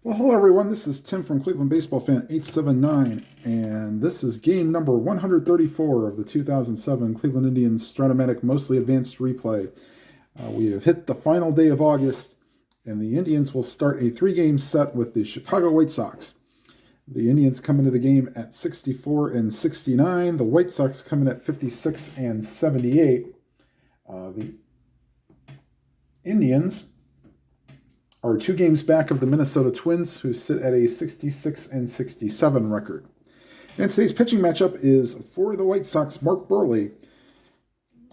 Well, hello everyone. This is Tim from Cleveland Baseball Fan 879, and this is game number 134 of the 2007 Cleveland Indians Stratomatic Mostly Advanced Replay. We have hit the final day of August, and the Indians will start a three-game set with the Chicago White Sox. The Indians come into the game at 64 and 69. The White Sox come in at 56 and 78. The Indians are 2 games back of the Minnesota Twins, who sit at a 66 and 67 record. And today's pitching matchup is for the White Sox, Mark Buehrle,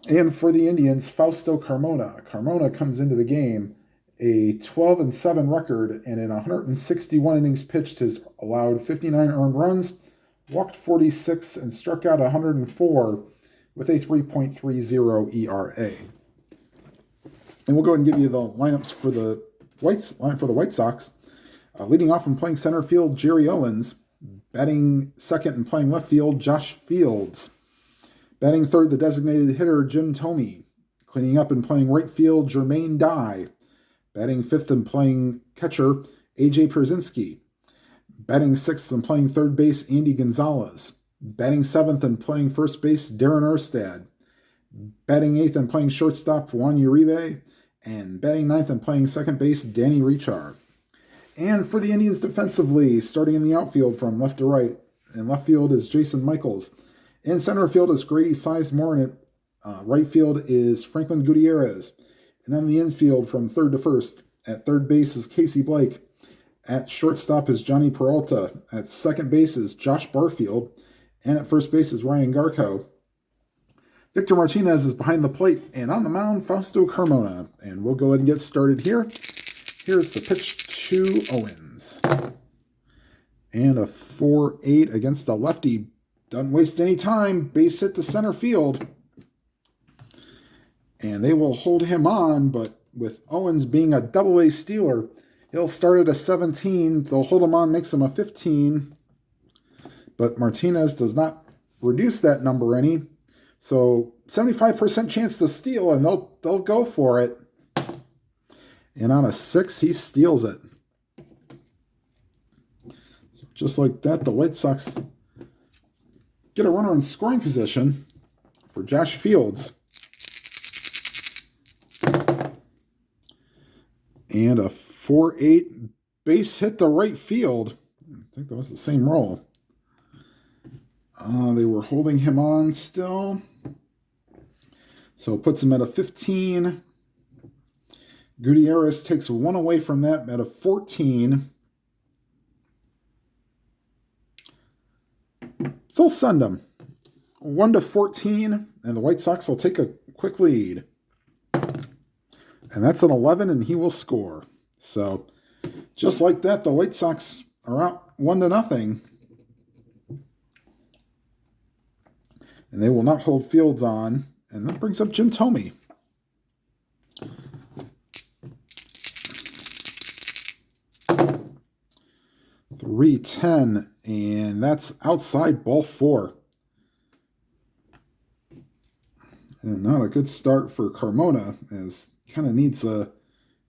and for the Indians, Fausto Carmona. Carmona comes into the game a 12 and 7 record, and in 161 innings pitched has allowed 59 earned runs, walked 46, and struck out 104 with a 3.30 ERA. And we'll go ahead and give you the lineups for the White Sox. Leading off and playing center field, Jerry Owens. Batting second and playing left field, Josh Fields. Batting third, the designated hitter, Jim Thome. Cleaning up and playing right field, Jermaine Dye. Batting fifth and playing catcher, A.J. Pierzynski. Batting sixth and playing third base, Andy Gonzalez. Batting seventh and playing first base, Darren Erstad. Batting eighth and playing shortstop, Juan Uribe. And batting ninth and playing second base, Danny Richard. And for the Indians defensively, starting in the outfield from left to right. In left field is Jason Michaels. In center field is Grady Sizemore. And at right field is Franklin Gutierrez. And on the infield from third to first, at third base is Casey Blake. At shortstop is Johnny Peralta. At second base is Josh Barfield. And at first base is Ryan Garco. Victor Martinez is behind the plate, and on the mound, Fausto Carmona. And we'll go ahead and get started here. Here's the pitch to Owens. And a 4-8 against a lefty. Doesn't waste any time. Base hit to center field. And they will hold him on, but with Owens being a double-A stealer, he'll start at a 17. They'll hold him on, makes him a 15. But Martinez does not reduce that number any. So 75% chance to steal, and they'll go for it. And on a 6, he steals it. So just like that, the White Sox get a runner in scoring position for Josh Fields. And a 4-8 base hit to right field. I think that was the same roll. They were holding him on still. So it puts him at a 15. Gutierrez takes one away from that at a 14. They'll send him 1-14, and the White Sox will take a quick lead. And that's an 11, and he will score. So just like that, the White Sox are out 1-0. And they will not hold Fields on. And that brings up Jim Thome. .310, and that's outside ball 4. And not a good start for Carmona, as kind of needs a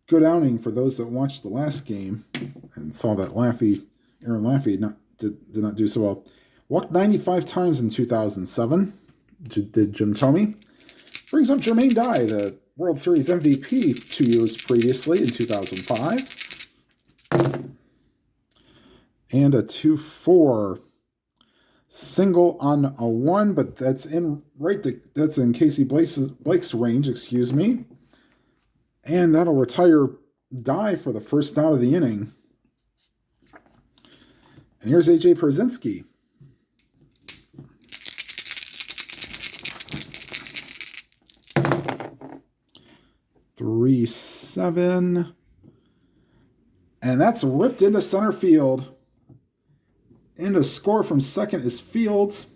good outing for those that watched the last game and saw that Aaron Laffey did not do so well. Walked 95 times in 2007, did Jim Thome. Brings up Jermaine Dye, the World Series MVP 2 years previously in 2005. And a 2-4 single on a 1, but that's in Casey Blake's range, excuse me. And that'll retire Dye for the first out of the inning. And here's A.J. Pierzynski. .37, and that's ripped into center field. And the score from second is Fields.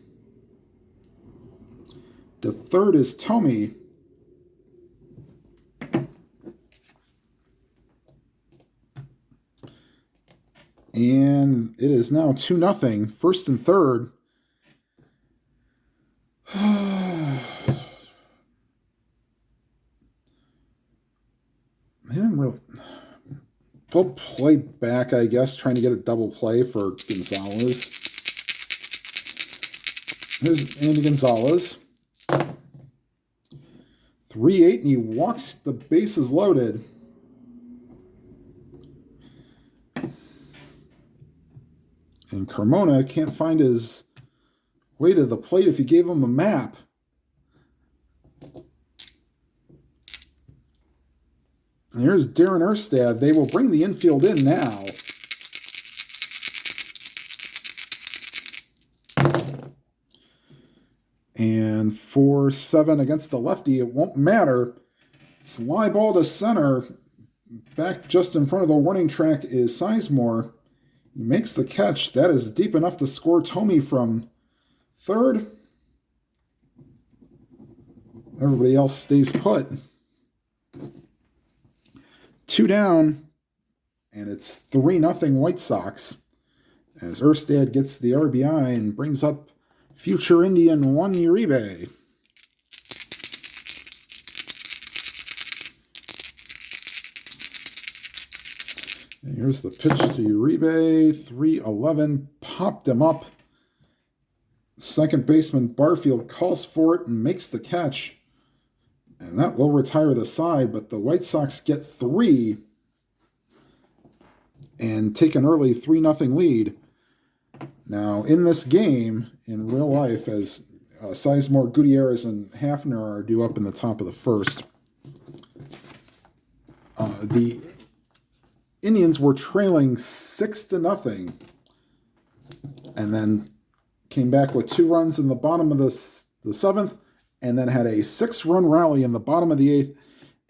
The third is Thome. And it is now 2-0, first and third. flip play back, I guess, trying to get a double play for Gonzalez. Here's Andy Gonzalez. 3-8, and he walks the bases loaded. And Carmona can't find his way to the plate if you gave him a map. And here's Darren Erstad. They will bring the infield in now. And 4-7 against the lefty. It won't matter. Fly ball to center. Back just in front of the warning track is Sizemore. He makes the catch. That is deep enough to score Tomey from third. Everybody else stays put. 2 down, and it's 3-0 White Sox as Erstad gets the RBI and brings up future Indian Juan Uribe. And here's the pitch to Uribe, 3-11, popped him up. Second baseman Barfield calls for it and makes the catch. And that will retire the side, but the White Sox get 3 and take an early 3-0 lead. Now, in this game, in real life, as Sizemore, Gutierrez, and Hafner are due up in the top of the first, the Indians were trailing 6-0 and then came back with 2 runs in the bottom of the 7th, and then had a 6-run rally in the bottom of the 8th.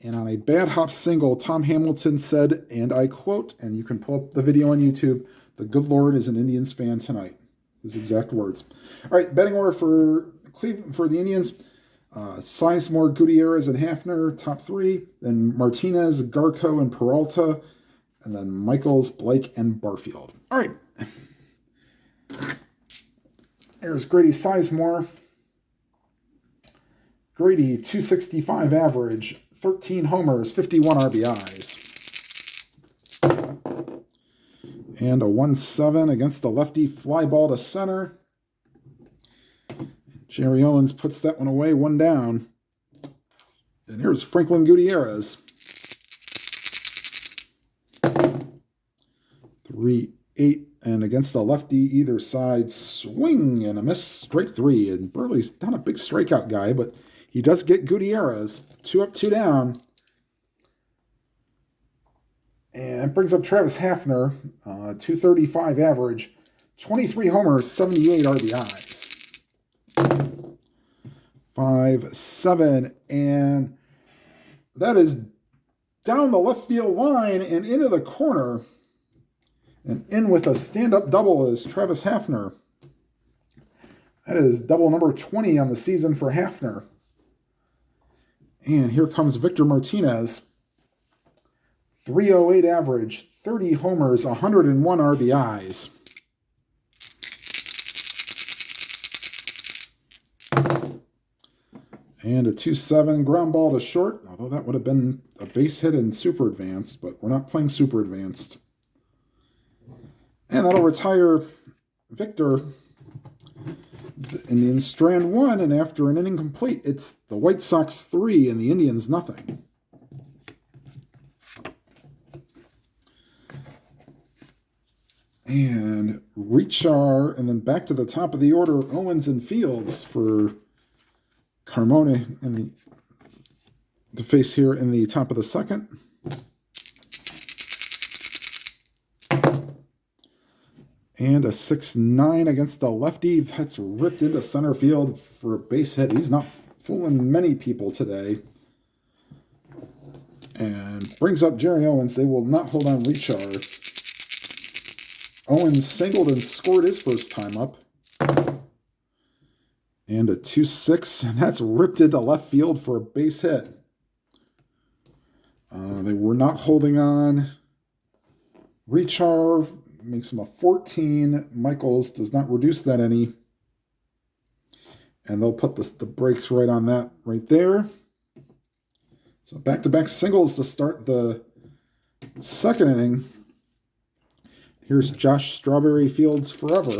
And on a bad hop single, Tom Hamilton said, and I quote, and you can pull up the video on YouTube, "The good Lord is an Indians fan tonight." His exact words. All right, betting order for Cleveland, for the Indians. Sizemore, Gutierrez, and Hafner, top 3. Then Martinez, Garco, and Peralta. And then Michaels, Blake, and Barfield. All right. There's Grady Sizemore. Grady, 265 average, 13 homers, 51 RBIs. And a 1-7 against the lefty, fly ball to center. Jerry Owens puts that one away, 1 down. And here's Franklin Gutierrez. 3-8, and against the lefty, either side, swing and a miss, strike 3. And Buehrle's not a big strikeout guy, but he does get Gutierrez, 2 up, 2 down. And brings up Travis Hafner, 235 average, 23 homers, 78 RBIs. 5-7, and that is down the left field line and into the corner. And in with a stand-up double is Travis Hafner. That is double number 20 on the season for Hafner. And here comes Victor Martinez. 308 average, 30 homers, 101 RBIs. And a 2-7 ground ball to short, although that would have been a base hit in Super Advanced, but we're not playing Super Advanced. And that'll retire Victor. The Indians strand 1, and after an inning complete, it's the White Sox 3 and the Indians nothing. And Richar, and then back to the top of the order, Owens and Fields for Carmona in the face here in the top of the second. And a 6-9 against the lefty. That's ripped into center field for a base hit. He's not fooling many people today. And brings up Jerry Owens. They will not hold on Richard. Owens singled and scored his first time up. And a 2-6, and that's ripped into left field for a base hit. They were not holding on. Richard makes him a 14. Michaels does not reduce that any. And they'll put the brakes right on that right there. So back-to-back singles to start the second inning. Here's Josh Strawberry Fields forever.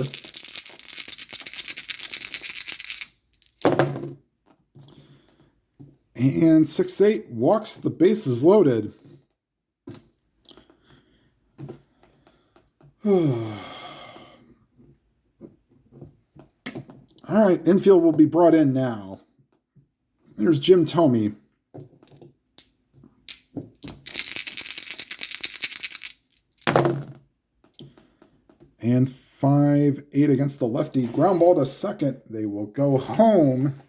And 6-8 walks, the bases loaded. All right, infield will be brought in now. Here's Jim Thome. And 5-8 against the lefty. Ground ball to second. They will go home.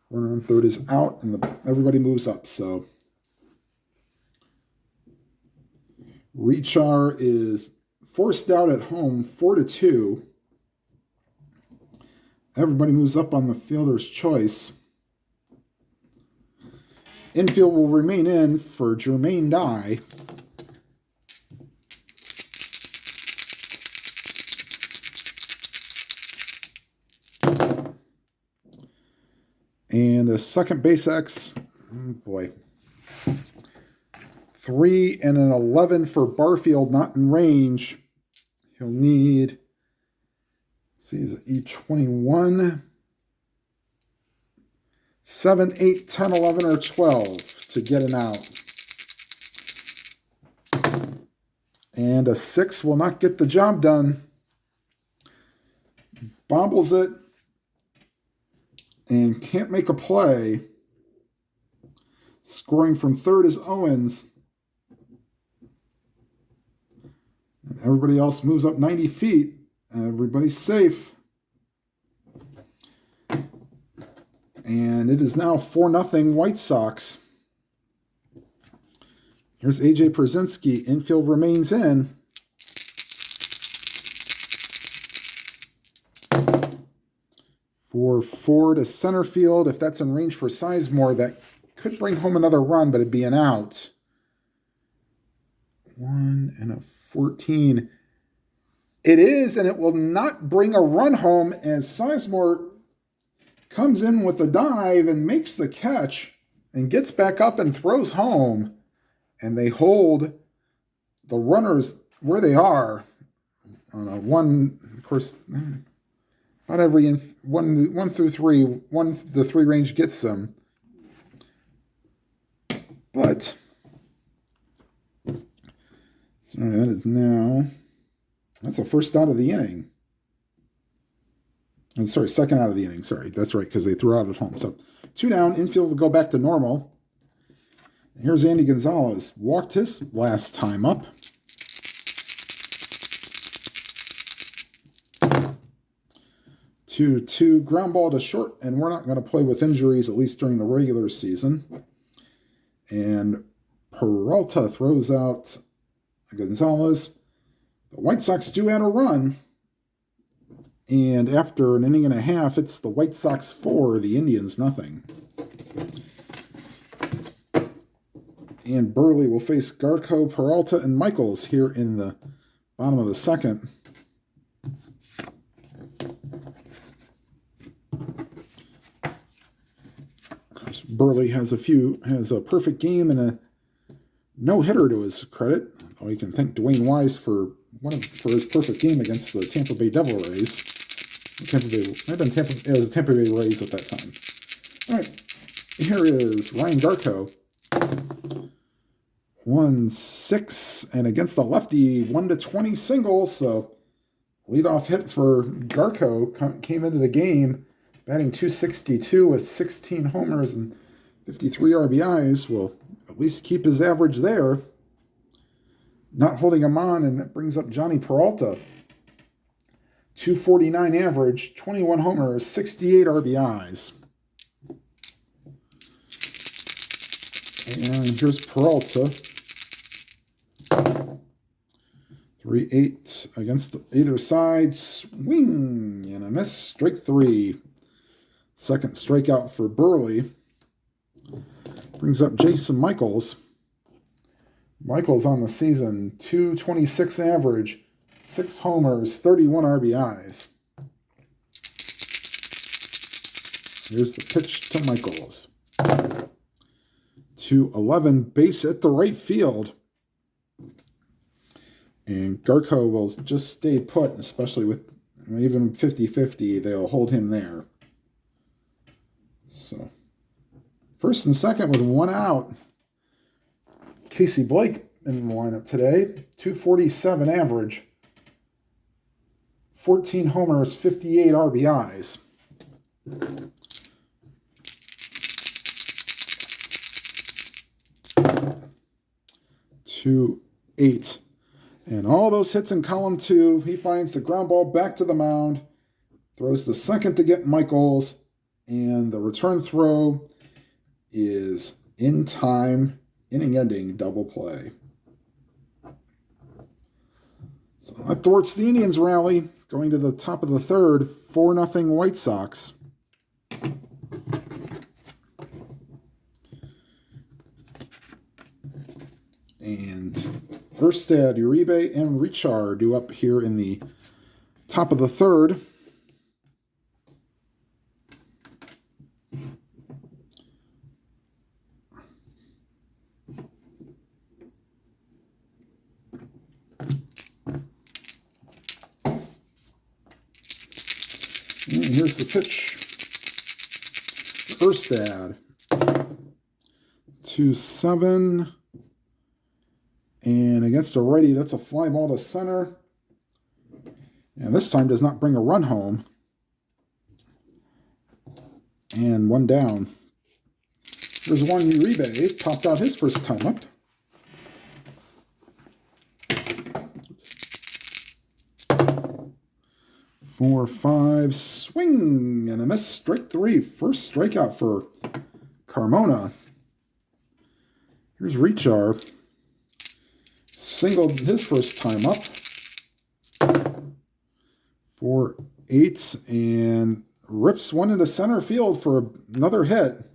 Runner on third is out, and everybody moves up. So Rechar is forced out at home, 4-2. Everybody moves up on the fielder's choice. Infield will remain in for Jermaine Dye. And the second base X, oh boy. 3 and an 11 for Barfield, not in range. He'll need, let's see, is it E21? 7, 8, 10, 11, or 12 to get an out. And a 6 will not get the job done. Bobbles it and can't make a play. Scoring from third is Owens. And everybody else moves up 90 feet. Everybody's safe. And it is now 4-0 White Sox. Here's A.J. Pierzynski. Infield remains in. For 4 to center field. If that's in range for Sizemore, that could bring home another run, but it'd be an out. 1 and a 14. It is, and it will not bring a run home as Sizemore comes in with a dive and makes the catch and gets back up and throws home. And they hold the runners where they are on a one, of course, not every 1 through 3, the 3 range gets them. But so that is now, that's the first out of the inning. I'm sorry, second out of the inning. Sorry, that's right, because they threw out at home. So 2 down, infield will go back to normal. Here's Andy Gonzalez. Walked his last time up. 2-2, ground ball to short, and we're not going to play with injuries, at least during the regular season. And Peralta throws out Gonzalez. The White Sox do add a run. And after an inning and a half, it's the White Sox 4, the Indians nothing. And Buehrle will face Garco, Peralta, and Michaels here in the bottom of the second. Of course, Buehrle has a perfect game and a no-hitter to his credit. Oh, you can thank Dwayne Wise for his perfect game against the Tampa Bay Devil Rays. It was Tampa Bay Rays at that time. All right, here is Ryan Garco. 1-6, and against the lefty, 1-20 singles. So leadoff hit for Garco came into the game batting .262 with 16 homers and 53 RBIs. Will at least keep his average there. Not holding him on, and that brings up Johnny Peralta. .249 average, 21 homers, 68 RBIs. And here's Peralta. 3-8 against either side. Swing and a miss. Strike 3. Second strikeout for Buehrle. Brings up Jason Michaels. Michaels on the season. .226 average. 6 homers, 31 RBIs. Here's the pitch to Michaels. 211, base at the right field. And Garco will just stay put, especially with even 50-50, they'll hold him there. So, first and second with one out. Casey Blake in the lineup today, 247 average, 14 homers, 58 RBIs. Two, 8. And all those hits in column 2, he finds the ground ball back to the mound, throws the second to get Michaels, and the return throw is in time, inning-ending double play. So that thwarts the Indians' rally, going to the top of the third, 4-0 White Sox. And Erstad, Uribe, and Richard due up here in the top of the third. And here's the pitch. Erstad. 2-7. And against a righty, that's a fly ball to center. And this time does not bring a run home. And one down. There's one Uribe, popped out his first time up. Oops. 4-5, swing and a miss, strike 3. First strikeout for Carmona. Here's Richard. Singled his first time up. 4-8 and rips one into center field for another hit.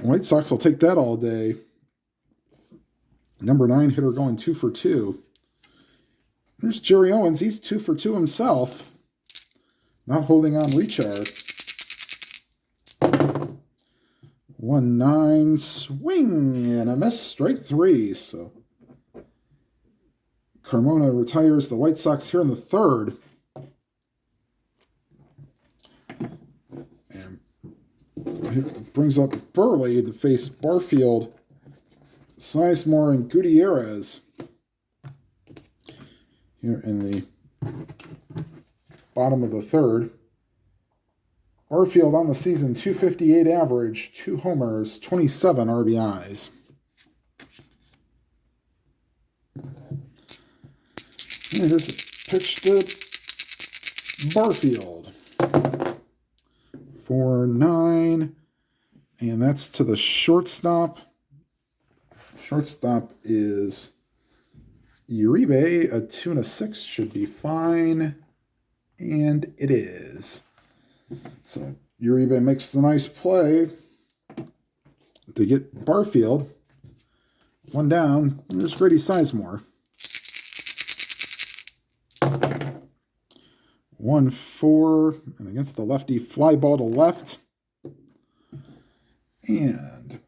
White Sox will take that all day. Number 9 hitter going 2 for 2. There's Jerry Owens. He's 2 for 2 himself. Not holding on Richard. 1-9, swing and a miss, strike 3. So Carmona retires the White Sox here in the third. And it brings up Buehrle to face Barfield, Sizemore, and Gutierrez here in the bottom of the third. Barfield on the season, 258 average, 2 homers, 27 RBIs. And here's a pitch to Barfield. 4-9, and that's to the shortstop. Shortstop is Uribe. A 2 and a 6 should be fine, and it is. So Uribe makes the nice play to get Barfield. One down. There's Grady Sizemore. 1-4, and against the lefty, fly ball to left. And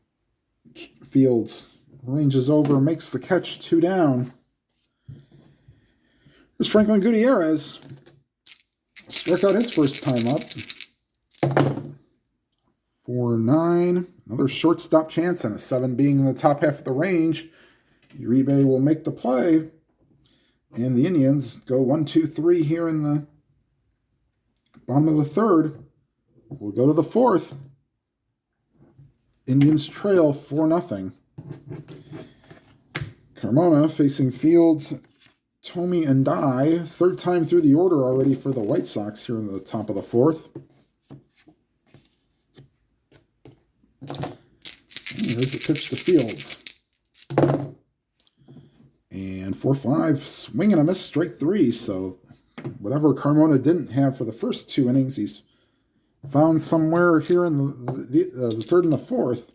Fields ranges over, makes the catch, 2 down. Here's Franklin Gutierrez. Struck out his first time up. 4-9. Another shortstop chance and a 7 being in the top half of the range. Uribe will make the play. And the Indians go 1-2-3 here in the bottom of the third. We'll go to the fourth. Indians trail 4-0. Carmona facing Fields, Tomey, and Dye. Third time through the order already for the White Sox here in the top of the fourth. And here's the pitch to Fields. And 4-5, swing and a miss, strike 3. So whatever Carmona didn't have for the first 2 innings, he's found somewhere here in the third and the fourth.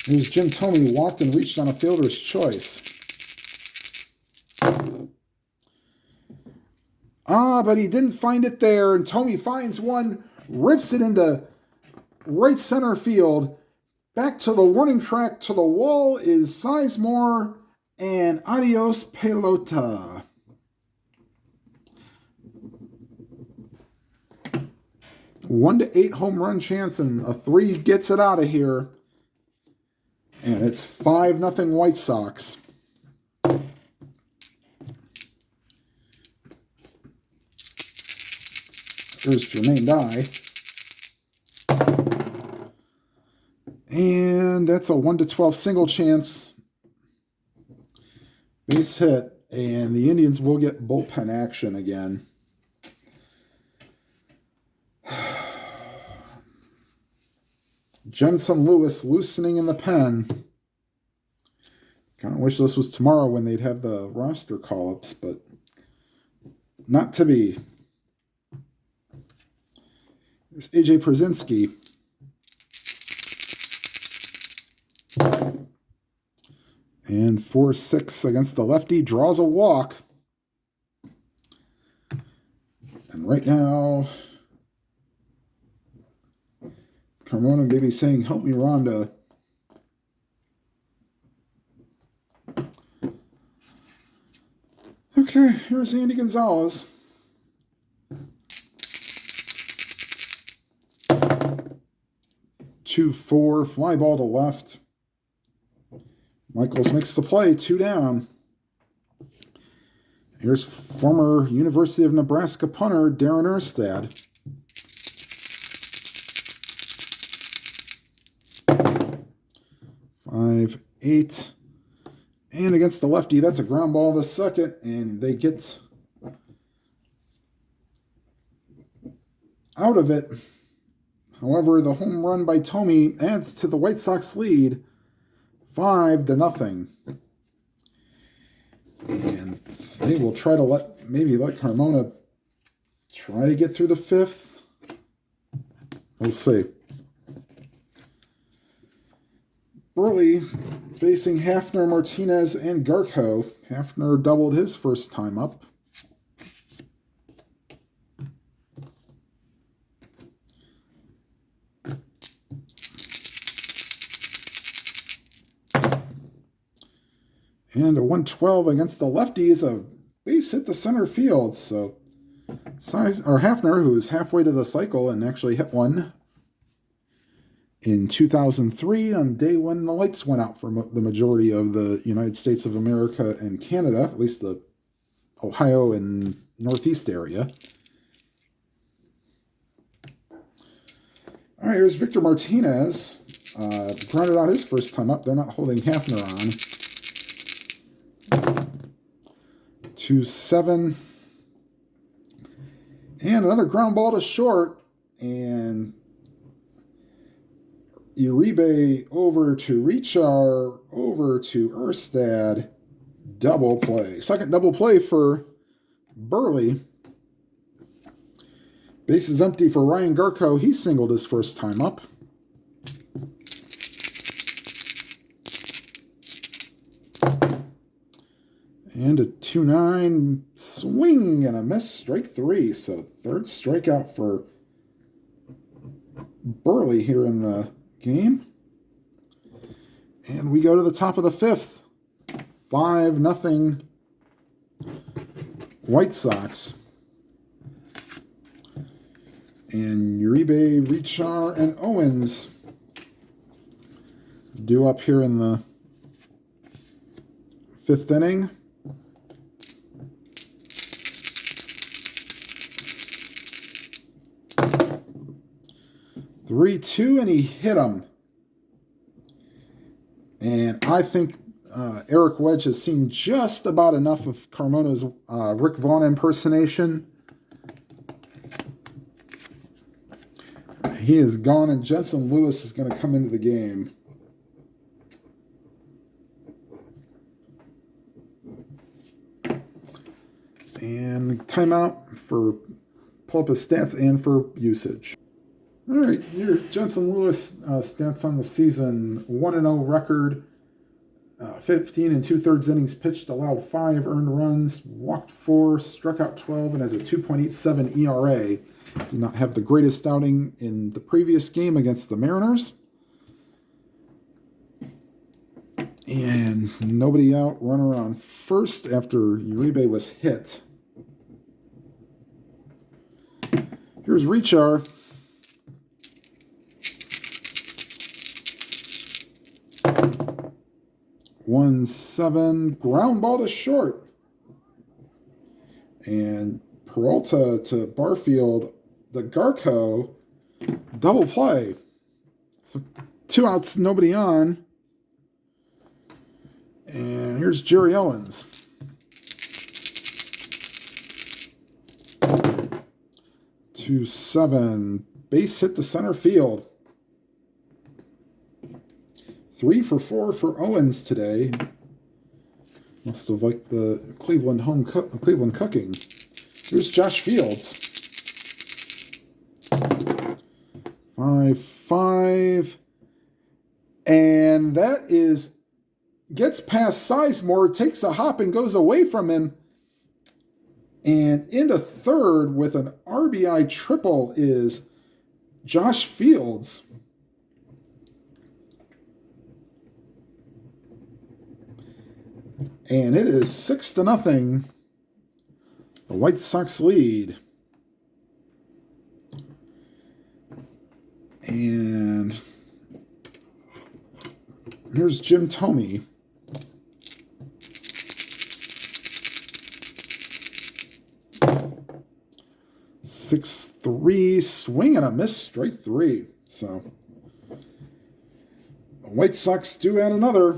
Here's Jim Tomey, walked and reached on a fielder's choice. But he didn't find it there, and Tomey finds one, rips it into right center field. Back to the warning track, to the wall is Sizemore, and adios pelota. One to 8 home run chance, and a 3 gets it out of here. And it's 5-0 White Sox. Here's Jermaine Dye. And that's a 1 to 12 single chance. Base hit. And the Indians will get bullpen action again. Jensen Lewis loosening in the pen. Kind of wish this was tomorrow when they'd have the roster call-ups, but not to be. There's AJ Przinsky. And 4-6 against the lefty, draws a walk. And right now, Carmona maybe saying, help me, Rhonda. Okay, here's Andy Gonzalez. Two, 4, fly ball to left. Michaels makes the play, 2 down. Here's former University of Nebraska punter Darren Erstad. Five, 8. And against the lefty, that's a ground ball the second, and they get out of it. However, the home run by Tomey adds to the White Sox lead, 5-0. And they will try to let Carmona try to get through the 5th. We'll see. Buehrle facing Hafner, Martinez, and Garco. Hafner doubled his first time up. And a 112 against the lefty is a base hit to center field. So Hafner, who's halfway to the cycle and actually hit one in 2003 on day when the lights went out for the majority of the United States of America and Canada, at least the Ohio and Northeast area. All right, here's Victor Martinez. Grounded out his first time up. They're not holding Hafner on. 2-7. And another ground ball to short. And Uribe over to Richar, over to Erstad. Double play. Second double play for Buehrle. Base is empty for Ryan Garco. He singled his first time up. And a 2-9 swing and a miss, strike 3. So third strikeout for Buehrle here in the game. And we go to the top of the 5th. 5-0 White Sox. And Uribe, Richar, and Owens due up here in the 5th inning. 3-2, and he hit him. And I think Eric Wedge has seen just about enough of Carmona's Rick Vaughn impersonation. He is gone, and Jensen Lewis is going to come into the game. And timeout for pull up his stats and for usage. All right, your Jensen Lewis stats on the season: 1-0 record, 15 and 2/3 innings pitched, allowed 5 earned runs, walked 4, struck out 12, and has a 2.87 ERA. Did not have the greatest outing in the previous game against the Mariners. And nobody out, runner on first after Uribe was hit. Here's Richar. One seven, ground ball to short. And Peralta to Barfield, the Garco, double play. So 2 outs, nobody on. And here's Jerry Owens. Two seven, base hit to center field. 3 for 4 for Owens today. Must have liked the Cleveland Cleveland cooking. Here's Josh Fields. 5-5. And that gets past Sizemore, takes a hop and goes away from him. And into third with an RBI triple is Josh Fields. And it is 6-0. The White Sox lead. And here's Jim Thome. Six three, swing and a miss, strike 3. So the White Sox do add another.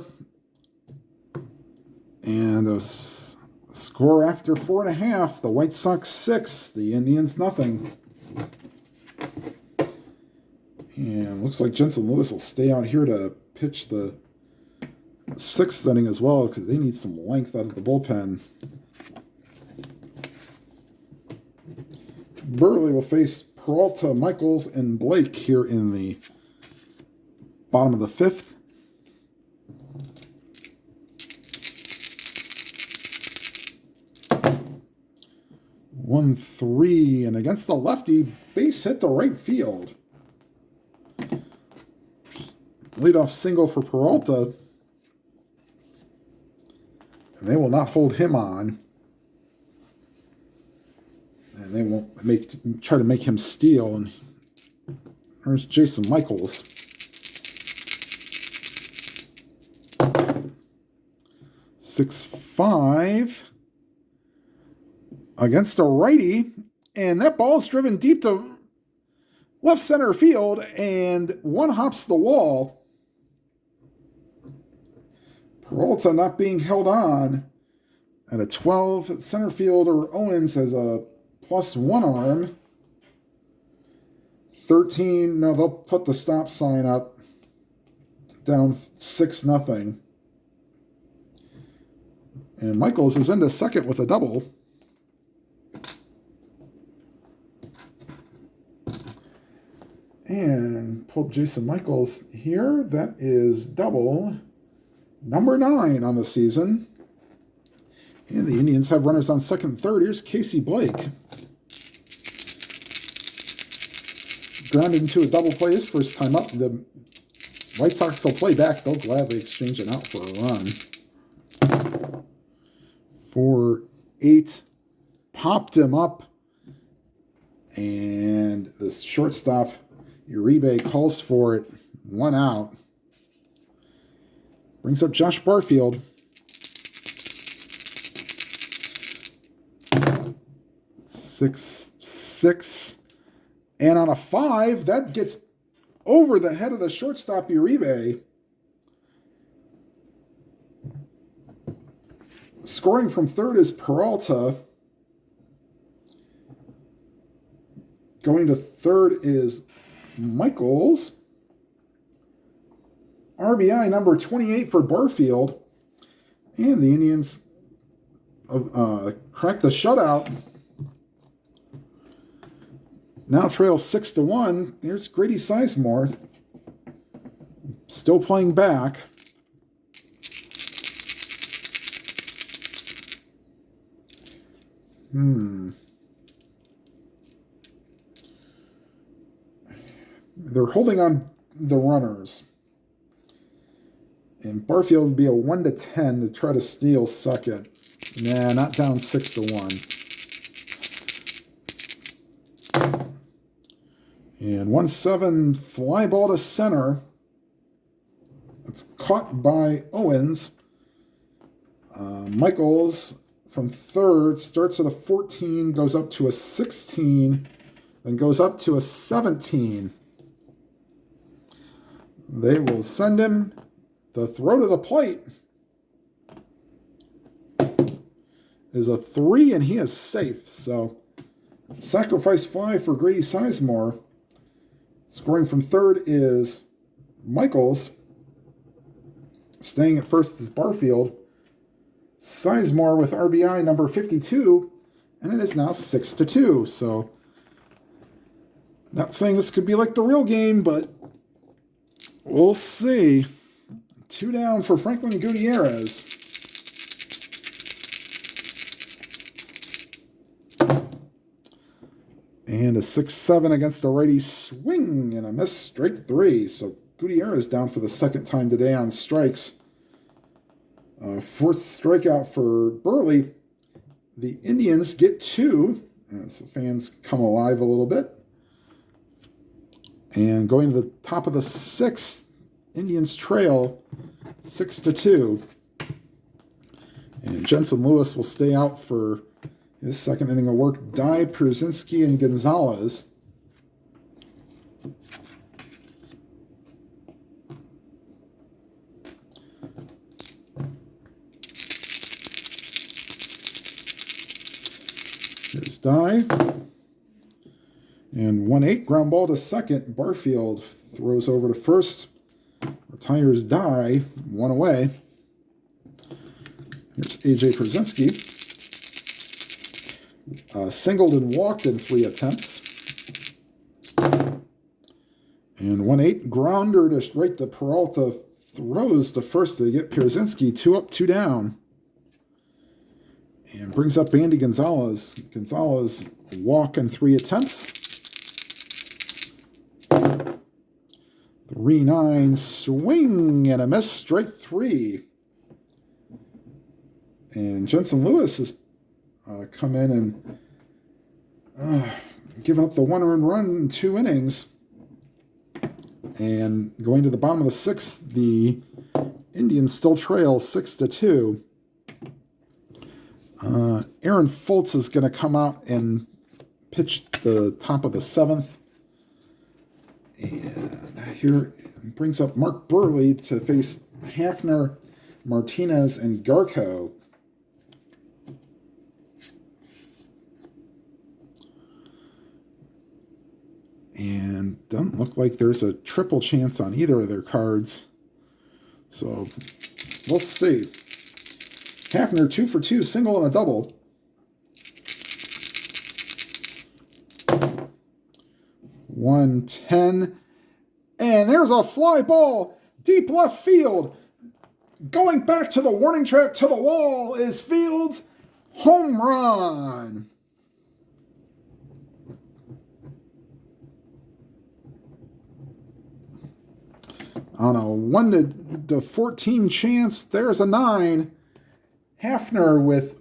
And a score after 4.5. The White Sox 6, the Indians nothing. And looks like Jensen Lewis will stay out here to pitch the 6th inning as well because they need some length out of the bullpen. Buehrle will face Peralta, Michaels, and Blake here in the bottom of the 5th. One three, and against the lefty, base hit to right field. Leadoff single for Peralta. And they will not hold him on. And they won't try to make him steal. And there's Jason Michaels. 6-5. Against a righty, and that ball's driven deep to left center field, and one hops the wall. Peralta not being held on. At a 12, center fielder Owens has a +1 arm. 13, no, they'll put the stop sign up. Down 6-0. And Michaels is into second with a double. And pulled Jason Michaels here. That is double number 9 on the season. And the Indians have runners on second and third. Here's Casey Blake. Grounded into a double play his first time up. The White Sox will play back. They'll gladly exchange it out for a run. 4-8. Popped him up. And the shortstop Uribe calls for it. 1 out. Brings up Josh Barfield. 6-6. And on a 5, that gets over the head of the shortstop Uribe. Scoring from third is Peralta. Going to third is Michaels. RBI number 28 for Barfield. And the Indians cracked the shutout. Now trail 6-1. There's Grady Sizemore. Still playing back. They're holding on the runners. And Barfield would be a 1-10 to try to steal second. Nah, not down 6-1. And 1-7 fly ball to center. It's caught by Owens. Michaels from third starts at a 14, goes up to a 16, then goes up to a 17. They will send him the throw to the plate. Is a 3, and he is safe. So, sacrifice fly for Grady Sizemore. Scoring from third is Michaels. Staying at first is Barfield. Sizemore with RBI number 52, and it is now 6-2. So, not saying this could be like the real game, but we'll see. 2 down for Franklin Gutierrez. And a 6-7 against a righty swing and a miss, strike 3. So Gutierrez down for the second time today on strikes. Fourth strikeout for Buehrle. The Indians get 2. As the fans come alive a little bit. And going to the top of the 6th, Indians trail 6-2. And Jensen Lewis will stay out for his second inning of work. Dye, Pierzynski, and Gonzalez. Here's Dye. And 1-8, ground ball to second. Barfield throws over to first. Retires Dye, 1 away. Here's A.J. Pierzynski. Singled and walked in 3 attempts. And 1-8, grounder to right to Peralta. Throws to first to get Pierzynski 2 up, 2 down. And brings up Andy Gonzalez. Gonzalez walk in 3 attempts. 3-9, swing and a miss, strike 3. And Jensen Lewis has come in and given up the 1 earned run in 2 innings. And going to the bottom of the 6th, the Indians still trail 6-2. Aaron Foltz is going to come out and pitch the top of the 7th. And here brings up Mark Buehrle to face Hafner, Martinez, and Garco. And doesn't look like there's a triple chance on either of their cards. So we'll see. Hafner 2 for 2, single and a double. .110, and there's a fly ball deep left field. Going back to the warning track to the wall is Fields' home run. On a 1-14 chance, there's a 9. Hafner with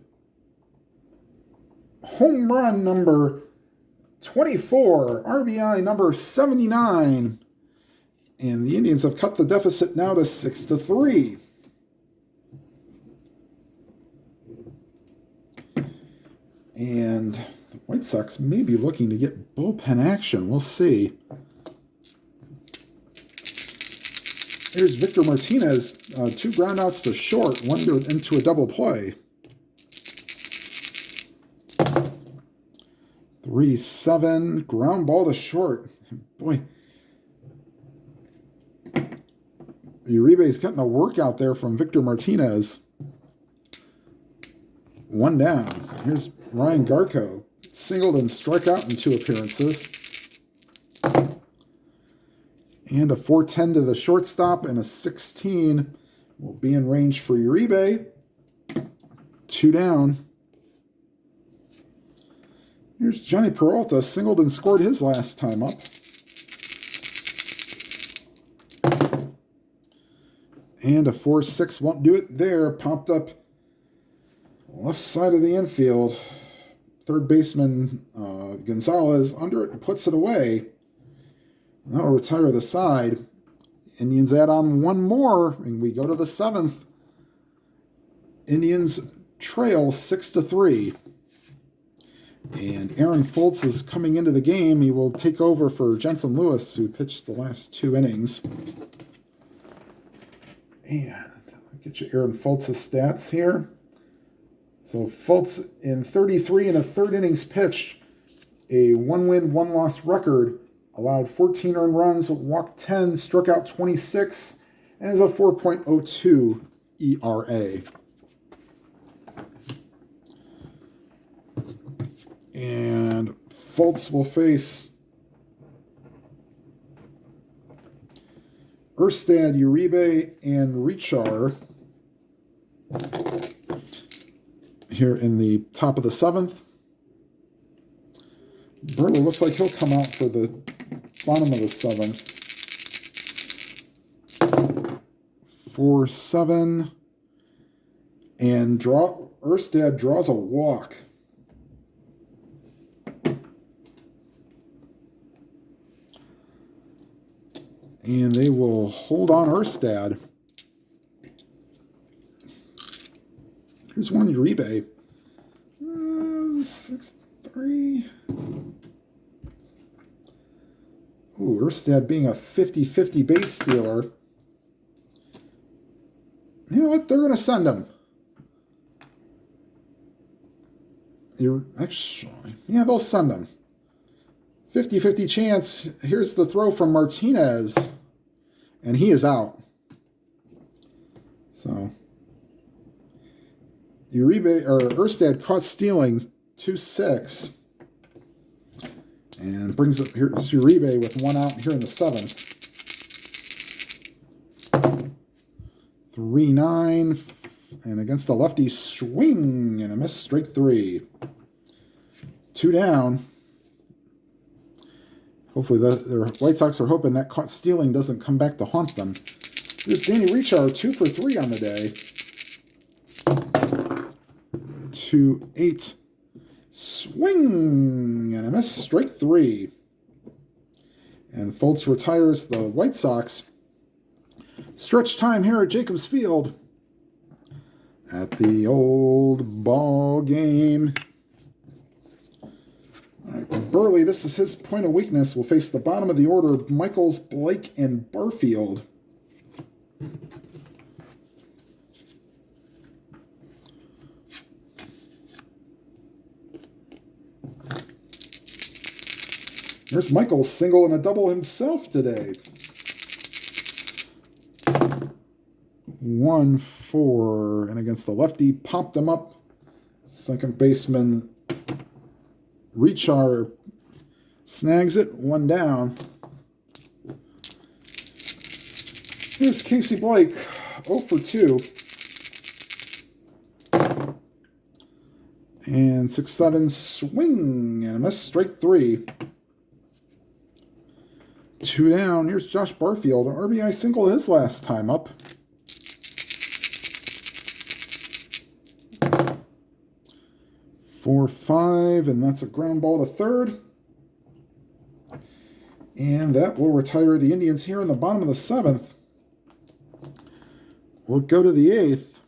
home run number 24, RBI number 79. And the Indians have cut the deficit now to 6-3. And the White Sox may be looking to get bullpen action. We'll see. Here's Victor Martinez, 2 groundouts to short, 1 into a double play. 3-7, ground ball to short. Boy, Uribe's getting a workout there from Victor Martinez. 1 down. Here's Ryan Garco, singled and struck out in 2 appearances. And a 4-10 to the shortstop and a 16 will be in range for Uribe. 2 down. Here's Johnny Peralta, singled and scored his last time up. And a 4-6 won't do it there. Popped up left side of the infield. Third baseman Gonzalez under it and puts it away. That'll retire the side. Indians add on one more, and we go to the 7th. Indians trail 6-3. And Aaron Foltz is coming into the game. He will take over for Jensen Lewis, who pitched the last 2 innings. And I'll get you Aaron Foltz's stats here. So Foltz in 33 and a third innings pitched, a 1-win, 1-loss record, allowed 14 earned runs, walked 10, struck out 26, and has a 4.02 ERA. And Foltz will face Erstad, Uribe, and Richar here in the top of the 7th. Buehrle looks like he'll come out for the bottom of the 7th. 4-7. And Erstad draws a walk. And they will hold on Erstad. Here's one Uribe. 6-3. Ooh, Erstad being a 50-50 base stealer. You know what? They're going to send him. They'll send him. 50-50 chance. Here's the throw from Martinez. And he is out. So Erstad caught stealing 2-6. And brings up here's Uribe with 1 out here in the 7th. 3-9. And against a lefty, swing and a miss, strike 3. 2 down. Hopefully the White Sox are hoping that caught stealing doesn't come back to haunt them. Here's Danny Richard, 2 for 3 on the day. 2-8. Swing and a miss, strike 3. And Foltz retires the White Sox. Stretch time here at Jacobs Field at the old ball game. All right, Buehrle, this is his point of weakness, will face the bottom of the order, Michaels, Blake, and Barfield. There's Michaels, single and a double himself today. 1-4, and against the lefty, popped them up. Second baseman Richard snags it, 1 down. Here's Casey Blake, 0 for 2. And 6-7, swing and a miss, strike 3. 2 down. Here's Josh Barfield, an RBI single his last time up. 4-5, and that's a ground ball to third. And that will retire the Indians here in the bottom of the 7th. We'll go to the 8th.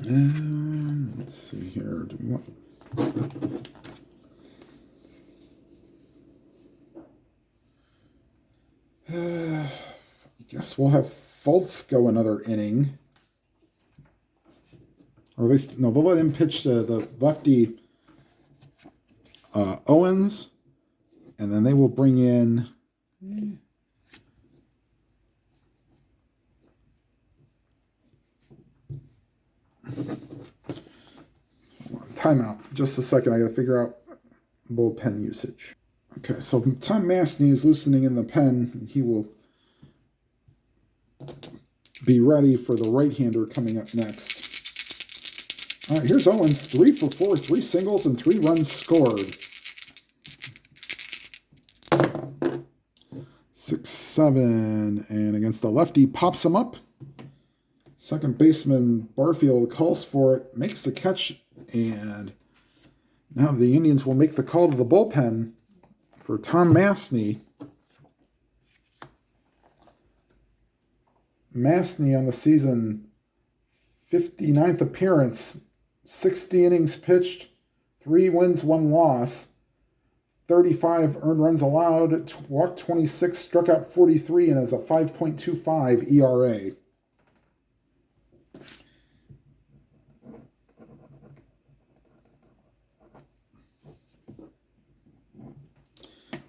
And let's see here. Do we want... I guess we'll have Foltz go another inning. Or at least, no, they'll let him pitch the lefty Owens. And then they will bring in... Timeout for just a second. I got to figure out bullpen usage. Okay, so Tom Mastny is loosening in the pen. He will be ready for the right-hander coming up next. All right, here's Owens, 3 for 4, 3 singles and 3 runs scored. 6-7, and against the lefty, pops him up. Second baseman Barfield calls for it, makes the catch, and now the Indians will make the call to the bullpen for Tom Mastny. Mastny on the season, 59th appearance, 60 innings pitched, 3 wins, 1 loss. 35 earned runs allowed, walked 26, struck out 43, and has a 5.25 ERA.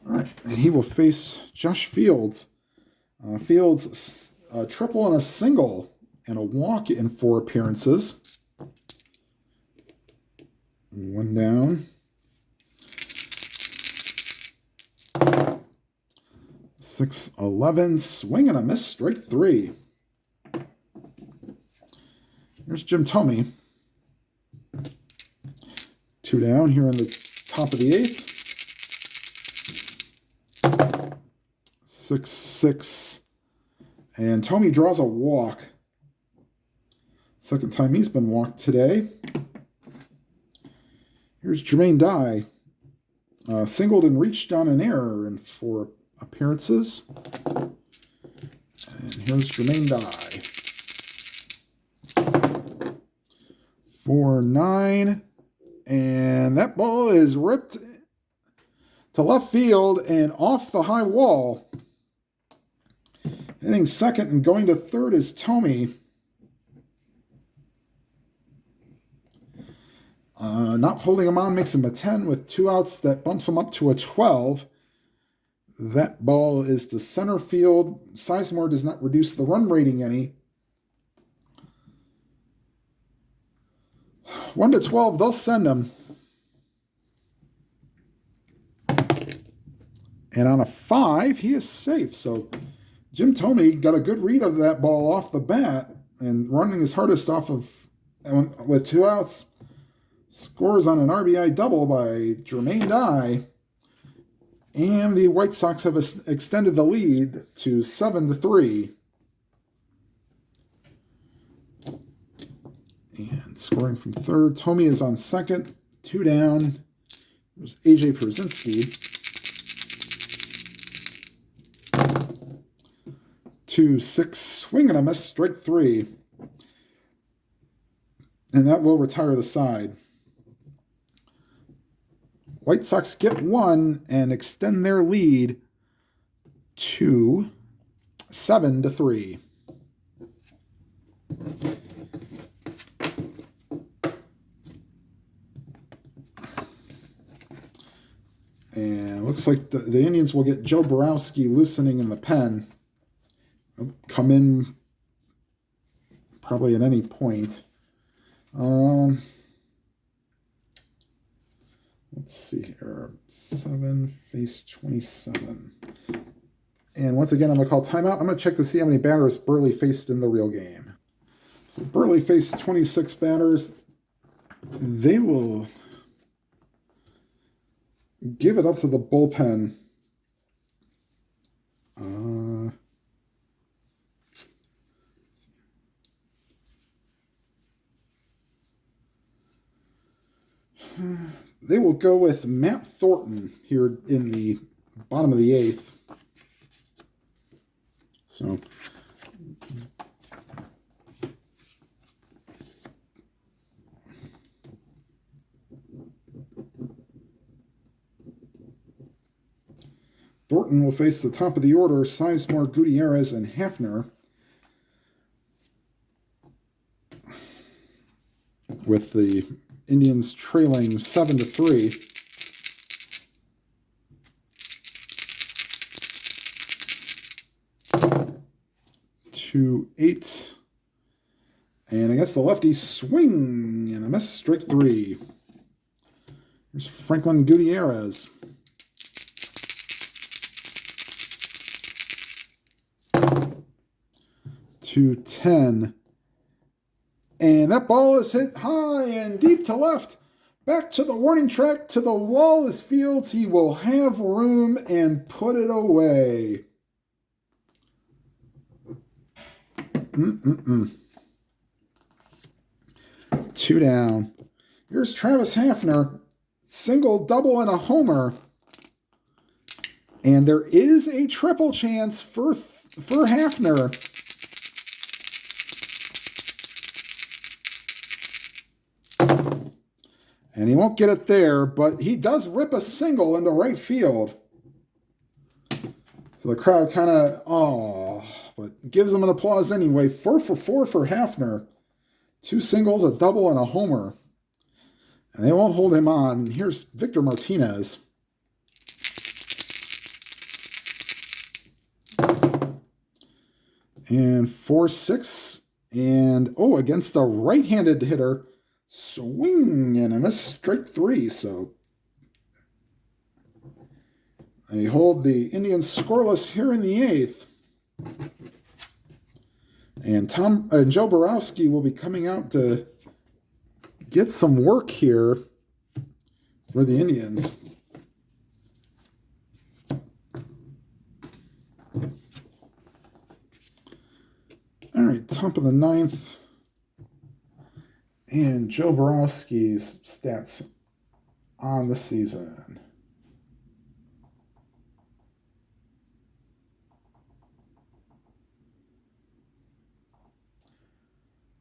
All right, and he will face Josh Fields. Fields, a triple and a single, and a walk in 4 appearances. 1 down. 6-11, swing and a miss, strike 3. Here's Jim Thome. 2 down here in the top of the 8th. 6-6, and Thome draws a walk. Second time he's been walked today. Here's Jermaine Dye. Singled and reached on an error in 4 appearances. And here's Jermaine Dye. 4-9. And that ball is ripped to left field and off the high wall. Hitting second and going to third is Thome. Not holding him on makes him a 10 with 2 outs. That bumps him up to a 12. That ball is to center field. Sizemore does not reduce the run rating any. 1-12, they'll send him. And on a 5, he is safe. So Jim Thome got a good read of that ball off the bat and running his hardest off of with 2 outs. Scores on an RBI double by Jermaine Dye. And the White Sox have extended the lead to 7-3. And scoring from third. Thome is on second. 2 down. There's A.J. Pierzynski. 2-6. Swing and a miss. Strike 3. And that will retire the side. White Sox get 1 and extend their lead to 7-3. And looks like the Indians will get Joe Borowski loosening in the pen. He'll come in probably at any point. Let's see here. 7, face 27. And once again, I'm going to call timeout. I'm going to check to see how many batters Buehrle faced in the real game. So Buehrle faced 26 batters. They will give it up to the bullpen. They will go with Matt Thornton here in the bottom of the 8th. So Thornton will face the top of the order, Sizemore, Gutierrez, and Hafner. With the Indians trailing 7-3. To 8. And against the lefty, swing and a miss, strike 3. Here's Franklin Gutierrez. 2-10. And that ball is hit high and deep to left. Back to the warning track, to the wall is Fields. He will have room and put it away. 2 down. Here's Travis Hafner. Single, double, and a homer. And there is a triple chance for Hafner. And he won't get it there, but he does rip a single into right field. So the crowd kind of, but gives him an applause anyway. 4 for 4 for Hafner. 2 singles, a double, and a homer. And they won't hold him on. Here's Victor Martinez. And 4-6. And, against a right-handed hitter. Swing and a miss, strike 3. So they hold the Indians scoreless here in the 8th. And Joe Borowski will be coming out to get some work here for the Indians. All right, top of the 9th. And Joe Borowski's stats on the season.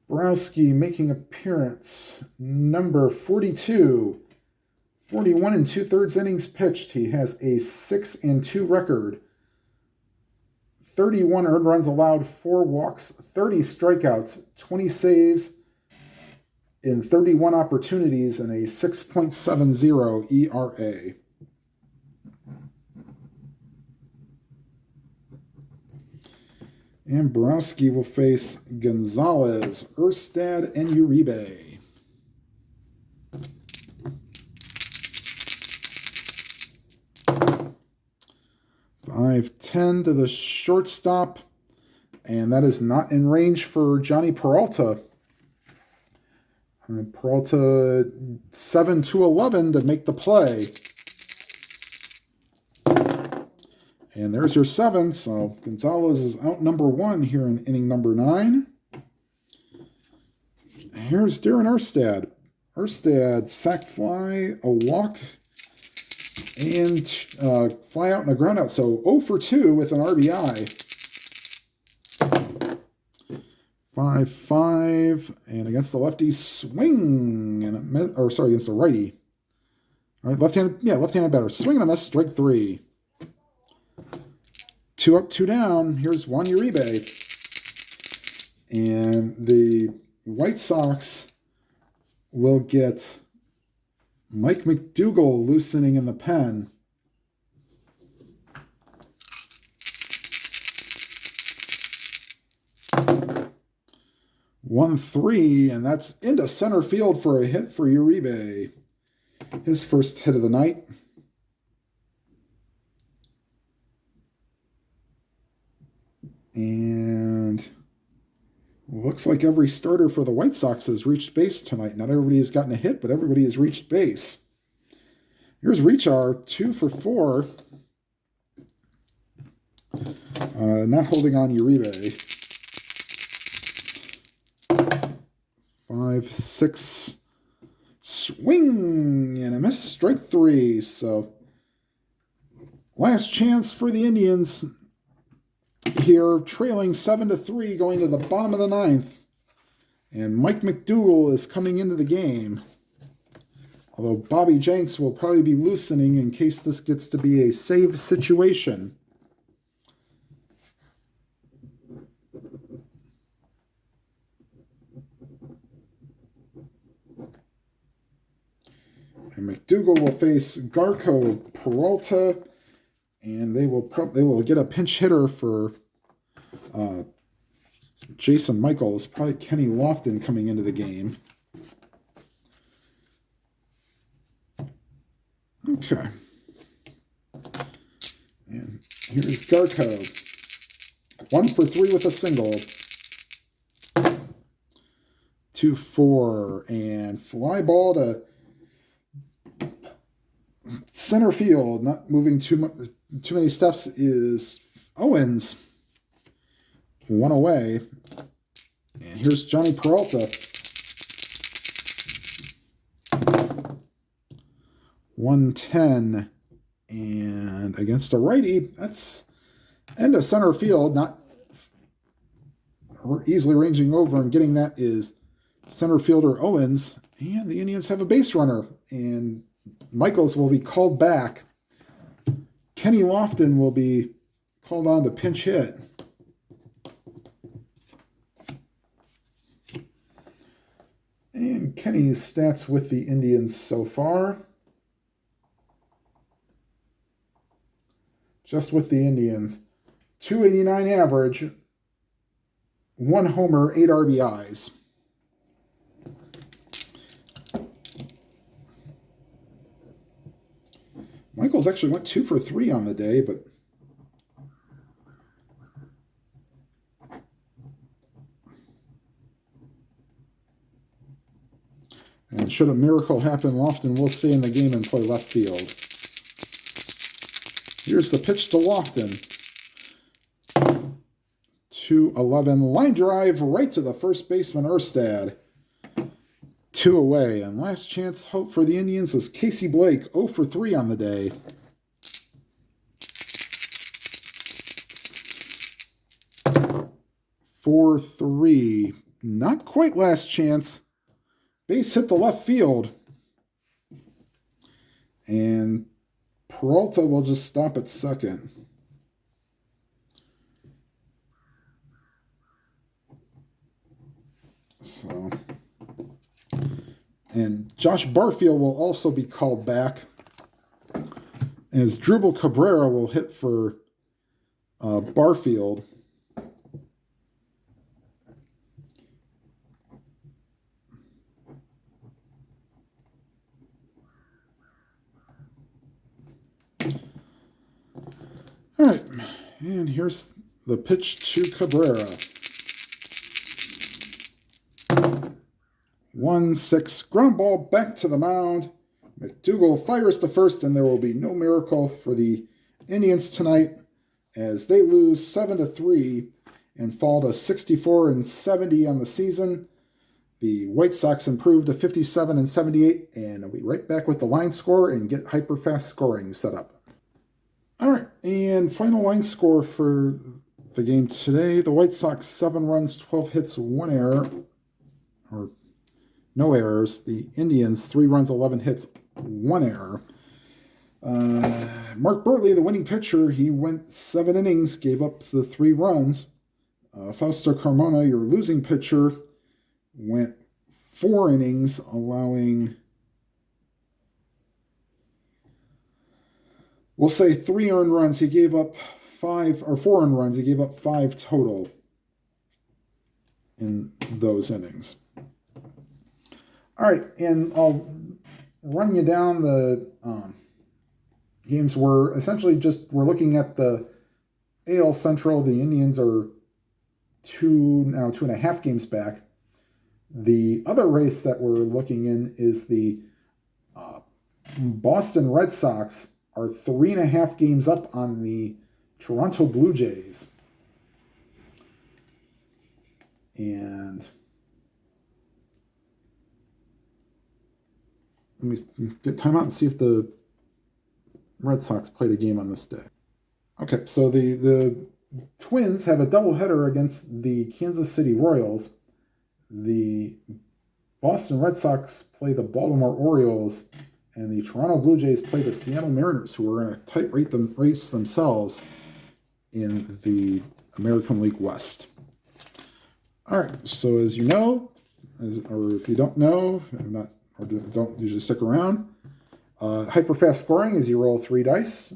Borowski making appearance number 42. 41 2/3 innings pitched. He has a 6-2 record. 31 earned runs allowed, 4 walks, 30 strikeouts, 20 saves in 31 opportunities, and a 6.70 ERA. And Borowski will face Gonzalez, Erstad, and Uribe. .510 to the shortstop, and that is not in range for Johnny Peralta. Peralta 7-11 to make the play. And there's your 7. So Gonzalez is out number 1 here in inning number 9. Here's Darren Erstad. Erstad, sac fly, a walk, and fly out and a ground out. So 0 for 2 with an RBI. 5-5, and against the lefty, swing, and against the righty. All right, left-handed batter. Swing and a miss, strike 3. 2 up, 2 down. Here's Juan Uribe. And the White Sox will get Mike McDougall loosening in the pen. One 3, and that's into center field for a hit for Uribe. His first hit of the night. And looks like every starter for the White Sox has reached base tonight. Not everybody has gotten a hit, but everybody has reached base. Here's Richar, 2 for 4. Not holding on Uribe. 5-6, swing and a miss, strike 3. So last chance for the Indians here, trailing 7-3 going to the bottom of the 9th. And Mike McDougall is coming into the game. Although Bobby Jenks will probably be loosening in case this gets to be a save situation. And McDougall will face Garco Peralta, and they will get a pinch hitter for Jason Michaels, probably Kenny Lofton coming into the game. Okay. And here's Garco. 1 for 3 with a single. 2-4, and fly ball to center field, not moving too many steps, is Owens. 1 away. And here's Johnny Peralta. 110. And against a righty, that's end of center field, not easily ranging over, and getting that is center fielder Owens. And the Indians have a base runner, and Michaels will be called back. Kenny Lofton will be called on to pinch hit. And Kenny's stats with the Indians so far. Just with the Indians, 289 average, 1 homer, 8 RBIs. Michaels actually went 2 for 3 on the day, but and should a miracle happen, Lofton will stay in the game and play left field. Here's the pitch to Lofton. 2-11, line drive right to the first baseman, Erstad. 2 away, and last chance hope for the Indians is Casey Blake, 0 for 3 on the day. Four, 3, not quite last chance. Base hit the left field. And Peralta will just stop at second. So, and Josh Barfield will also be called back, as Drupal Cabrera will hit for Barfield. All right, and here's the pitch to Cabrera. 1-6, ground ball back to the mound. McDougal fires to first, and there will be no miracle for the Indians tonight as they lose 7-3 and fall to 64-70 on the season. The White Sox improved to 57-78, and I'll be right back with the line score and get hyper-fast scoring set up. All right, and final line score for the game today. The White Sox, 7 runs, 12 hits, 1 error, or no errors. The Indians, 3 runs, 11 hits, 1 error. Mark Buehrle, the winning pitcher, he went 7 innings, gave up the 3 runs. Fausto Carmona, your losing pitcher, went 4 innings, allowing, we'll say 3 earned runs. He gave up 4 earned runs. He gave up 5 total in those innings. All right, and I'll run you down the games. We're looking at the AL Central. The Indians are 2.5 games back. The other race that we're looking in is the Boston Red Sox are 3.5 games up on the Toronto Blue Jays. And let me get time out and see if the Red Sox played a game on this day. Okay, so the Twins have a doubleheader against the Kansas City Royals. The Boston Red Sox play the Baltimore Orioles, and the Toronto Blue Jays play the Seattle Mariners, who are in a tight race themselves in the American League West. All right, so as you know, or if you don't know, don't usually stick around, hyper-fast scoring is you roll 3 dice,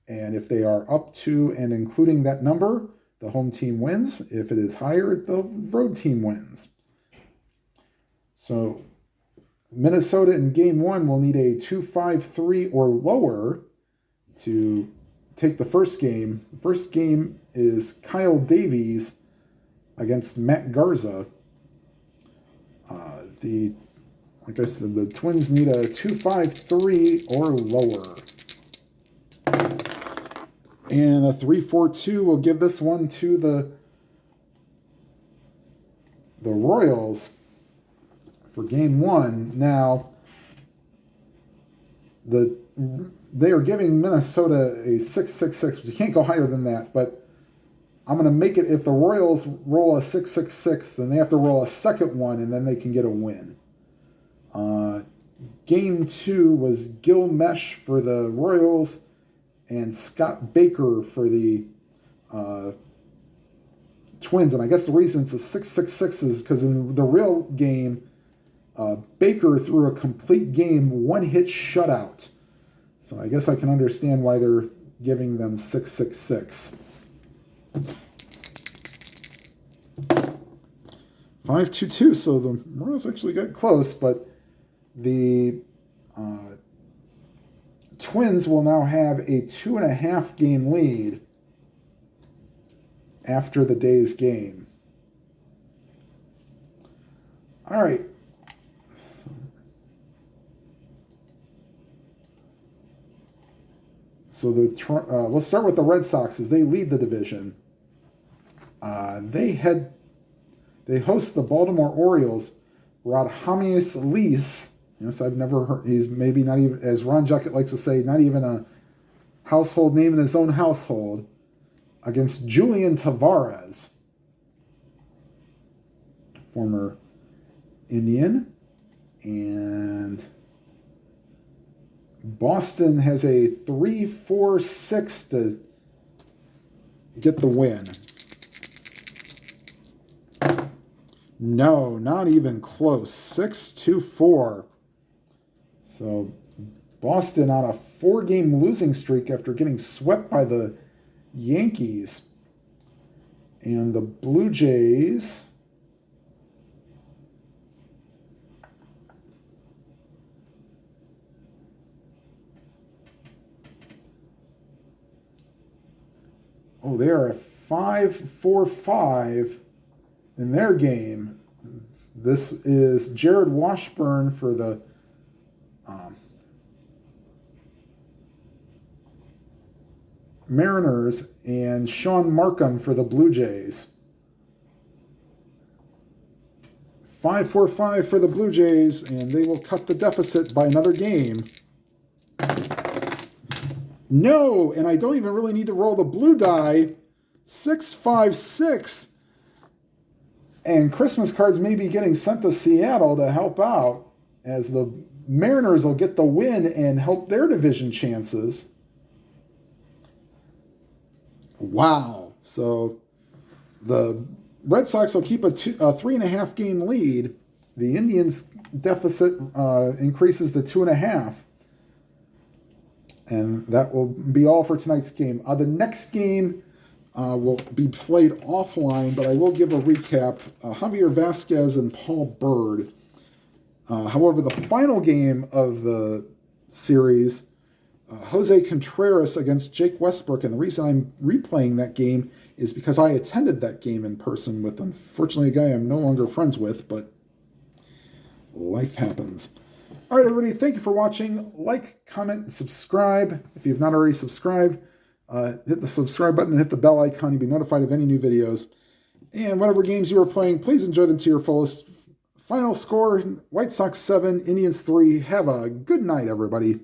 and if they are up to and including that number, the home team wins. If it is higher, the road team wins. So Minnesota in Game 1 will need a 2-5-3 or lower to take the first game. The first game is Kyle Davies against Matt Garza. Like I said, the Twins need a 2.53 or lower. And a 3.42 will give this one to the Royals for game 1. Now, they are giving Minnesota a 6.66, but you can't go higher than that. But I'm going to make it, if the Royals roll a 6.66, then they have to roll a second one, and then they can get a win. Game 2 was Gil Mesh for the Royals and Scott Baker for the Twins. And I guess the reason it's a 6.66 is because in the real game, Baker threw a complete game, one-hit shutout. So I guess I can understand why they're giving them 6.66. 5.22, so the Royals actually got close, but the Twins will now have a 2.5 game lead after the day's game. All right. So we'll start with the Red Sox as they lead the division. They host the Baltimore Orioles. Radhamis Lees. So I've never heard. He's maybe not even, as Ron Juckett likes to say, not even a household name in his own household. Against Julian Tavares, former Indian, and Boston has a 3.46 to get the win. No, not even close. 6-4. So Boston on a 4-game losing streak after getting swept by the Yankees. And the Blue Jays they are a 5-4-5 in their game. This is Jared Washburn for the Mariners and Sean Markham for the Blue Jays. 5-4-5 for the Blue Jays, and they will cut the deficit by another game. No, and I don't even really need to roll the blue die. 6-5-6. And Christmas cards may be getting sent to Seattle to help out, as the Mariners will get the win and help their division chances. Wow. So the Red Sox will keep a 3.5 game lead. The Indians' deficit increases to 2.5. And that will be all for tonight's game. The next game will be played offline, but I will give a recap. Javier Vasquez and Paul Bird. However, the final game of the series, Jose Contreras against Jake Westbrook, and the reason I'm replaying that game is because I attended that game in person with, unfortunately, a guy I'm no longer friends with, but life happens. All right, everybody, thank you for watching. Like, comment, and subscribe. If you've not already subscribed, hit the subscribe button and hit the bell icon. You'll be notified of any new videos. And whatever games you are playing, please enjoy them to your fullest. Final score, White Sox 7, Indians 3. Have a good night, everybody.